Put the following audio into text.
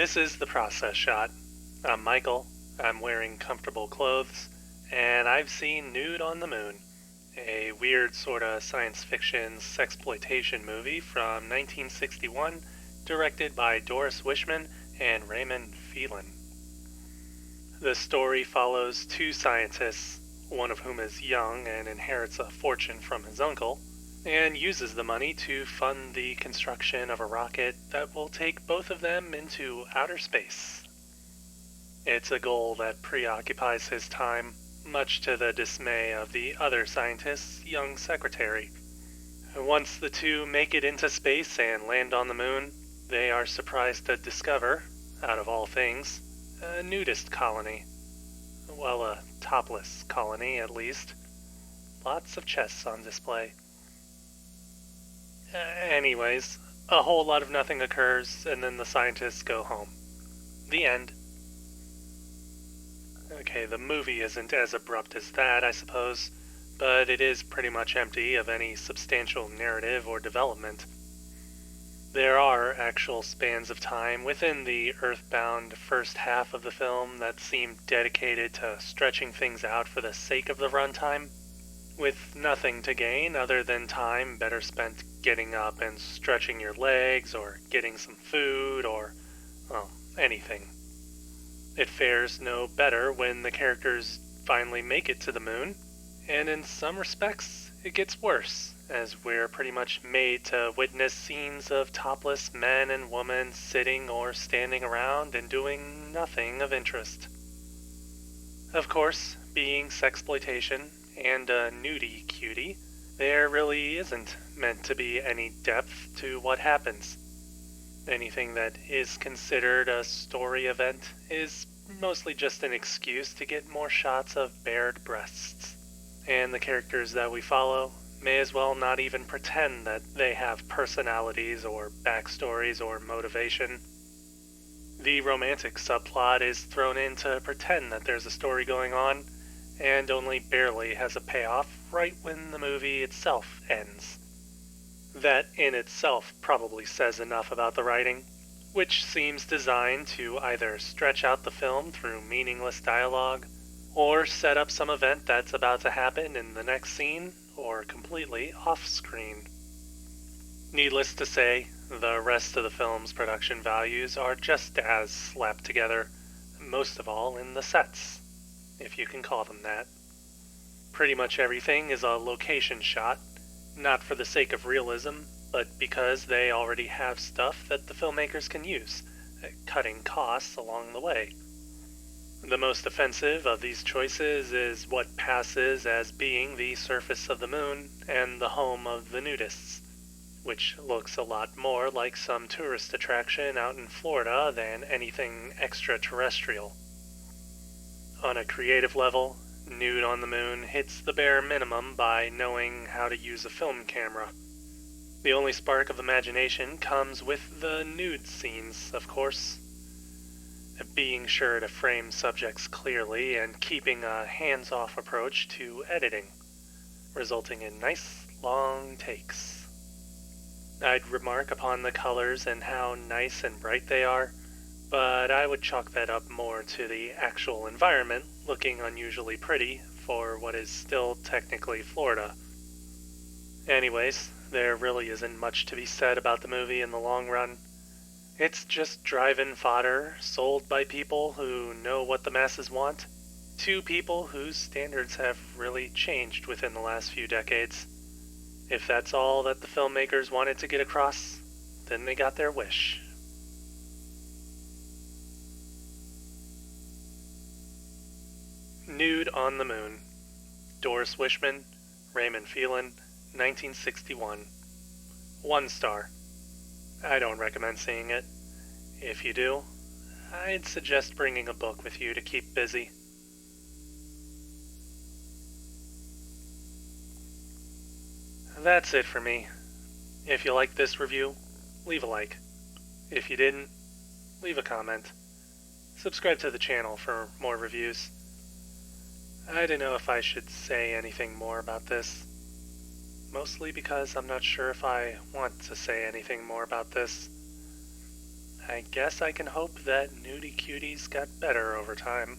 This is the process shot. I'm Michael, I'm wearing comfortable clothes, and I've seen Nude on the Moon, a weird sorta science fiction sexploitation movie from 1961, directed by Doris Wishman and Raymond Phelan. The story follows two scientists, one of whom is young and inherits a fortune from his uncle, and uses the money to fund the construction of a rocket that will take both of them into outer space. It's a goal that preoccupies his time, much to the dismay of the other scientist's young secretary. Once the two make it into space and land on the moon, they are surprised to discover, out of all things, a nudist colony. Well, a topless colony, at least. Lots of chests on display. Anyways, a whole lot of nothing occurs, and then the scientists go home. The end. Okay, the movie isn't as abrupt as that, I suppose, but it is pretty much empty of any substantial narrative or development. There are actual spans of time within the earthbound first half of the film that seem dedicated to stretching things out for the sake of the runtime, with nothing to gain other than time better spent getting up and stretching your legs or getting some food or, well, anything. It fares no better when the characters finally make it to the moon, and in some respects it gets worse, as we're pretty much made to witness scenes of topless men and women sitting or standing around and doing nothing of interest. Of course, being sexploitation and a nudie cutie, there really isn't meant to be any depth to what happens. Anything that is considered a story event is mostly just an excuse to get more shots of bared breasts. And the characters that we follow may as well not even pretend that they have personalities or backstories or motivation. The romantic subplot is thrown in to pretend that there's a story going on, and only barely has a payoff right when the movie itself ends. That in itself probably says enough about the writing, which seems designed to either stretch out the film through meaningless dialogue, or set up some event that's about to happen in the next scene, or completely off-screen. Needless to say, the rest of the film's production values are just as slapped together, most of all in the sets, if you can call them that. Pretty much everything is a location shot, not for the sake of realism, but because they already have stuff that the filmmakers can use, cutting costs along the way. The most offensive of these choices is what passes as being the surface of the moon and the home of the nudists, which looks a lot more like some tourist attraction out in Florida than anything extraterrestrial. On a creative level, Nude on the Moon hits the bare minimum by knowing how to use a film camera. The only spark of imagination comes with the nude scenes, of course. Being sure to frame subjects clearly and keeping a hands-off approach to editing, resulting in nice, long takes. I'd remark upon the colors and how nice and bright they are, but I would chalk that up more to the actual environment looking unusually pretty for what is still technically Florida. Anyways, there really isn't much to be said about the movie in the long run. It's just drive-in fodder sold by people who know what the masses want, to people whose standards have really changed within the last few decades. If that's all that the filmmakers wanted to get across, then they got their wish. Nude on the Moon. Doris Wishman, Raymond Phelan, 1961. 1 star. I don't recommend seeing it. If you do, I'd suggest bringing a book with you to keep busy. That's it for me. If you liked this review, leave a like. If you didn't, leave a comment. Subscribe to the channel for more reviews. I don't know if I should say anything more about this. Mostly because I'm not sure if I want to say anything more about this. I guess I can hope that Nudie Cuties got better over time.